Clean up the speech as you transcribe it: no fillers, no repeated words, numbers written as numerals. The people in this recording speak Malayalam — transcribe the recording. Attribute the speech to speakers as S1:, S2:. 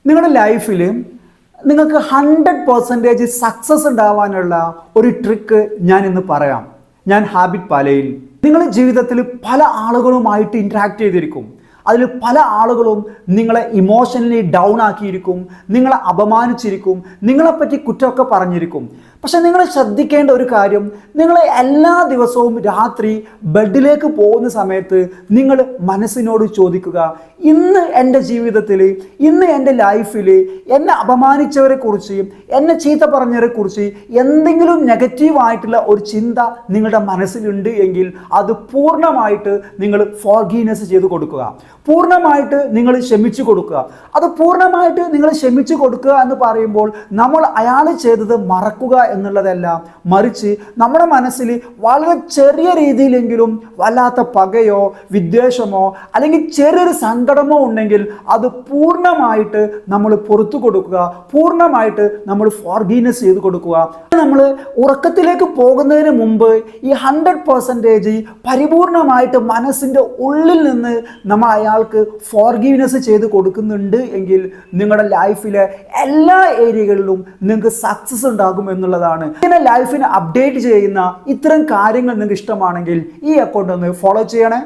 S1: നിങ്ങളുടെ ലൈഫിൽ നിങ്ങൾക്ക് 100% സക്സസ് ഉണ്ടാവാനുള്ള ഒരു ട്രിക്ക് ഞാൻ ഇന്ന് പറയാം. ഞാൻ ഹാബിറ്റ് പാലയിൽ. നിങ്ങളുടെ ജീവിതത്തിൽ പല ആളുകളുമായിട്ട് ഇൻട്രാക്ട് ചെയ്തിരിക്കും. അതിൽ പല ആളുകളും നിങ്ങളെ ഇമോഷണലി ഡൗൺ ആക്കിയിരിക്കും, നിങ്ങളെ അപമാനിച്ചിരിക്കും, നിങ്ങളെപ്പറ്റി കുറ്റമൊക്കെ പറഞ്ഞിരിക്കും. പക്ഷെ നിങ്ങൾ ശ്രദ്ധിക്കേണ്ട ഒരു കാര്യം, നിങ്ങൾ എല്ലാ ദിവസവും രാത്രി ബെഡിലേക്ക് പോകുന്ന സമയത്ത് നിങ്ങൾ മനസ്സിനോട് ചോദിക്കുക, ഇന്ന് എൻ്റെ ജീവിതത്തിൽ, ഇന്ന് എൻ്റെ ലൈഫിൽ എന്നെ അപമാനിച്ചവരെ കുറിച്ച്, എന്നെ ചീത്ത പറഞ്ഞവരെ കുറിച്ച് എന്തെങ്കിലും നെഗറ്റീവായിട്ടുള്ള ഒരു ചിന്ത നിങ്ങളുടെ മനസ്സിലുണ്ട് എങ്കിൽ അത് പൂർണ്ണമായിട്ട് നിങ്ങൾ ഫോർഗീവ്നെസ് ചെയ്ത് കൊടുക്കുക. പൂർണ്ണമായിട്ട് നിങ്ങൾ ക്ഷമിച്ചു കൊടുക്കുക. അത് പൂർണ്ണമായിട്ട് നിങ്ങൾ ക്ഷമിച്ചു കൊടുക്കുക എന്ന് പറയുമ്പോൾ നമ്മൾ അയാൾ ചെയ്തത് മറക്കുക എന്നുള്ളതല്ല, മറിച്ച് നമ്മുടെ മനസ്സിൽ വളരെ ചെറിയ രീതിയിലെങ്കിലും വല്ലാത്ത പകയോ വിദ്വേഷമോ അല്ലെങ്കിൽ ചെറിയൊരു സങ്കടമോ ഉണ്ടെങ്കിൽ അത് പൂർണ്ണമായിട്ട് നമ്മൾ പുറത്തു കൊടുക്കുക, പൂർണ്ണമായിട്ട് നമ്മൾ ഫോർഗീവ്നെസ് ചെയ്ത് കൊടുക്കുക. നമ്മൾ ഉറക്കത്തിലേക്ക് പോകുന്നതിന് മുമ്പ് ഈ 100% പരിപൂർണമായിട്ട് മനസ്സിൻ്റെ ഉള്ളിൽ നിന്ന് നമ്മൾ അയാൾക്ക് ഫോർഗീവ്നെസ് ചെയ്ത് കൊടുക്കുന്നുണ്ട് എങ്കിൽ നിങ്ങളുടെ ലൈഫിലെ എല്ലാ ഏരിയകളിലും നിങ്ങൾക്ക് സക്സസ് ഉണ്ടാകും എന്നുള്ളതാണ്. ഇങ്ങനെ ലൈഫിനെ അപ്ഡേറ്റ് ചെയ്യുന്ന ഇത്തരം കാര്യങ്ങൾ നിങ്ങൾക്ക് ഇഷ്ടമാണെങ്കിൽ ഈ അക്കൗണ്ട് ഒന്ന് ഫോളോ ചെയ്യണേ.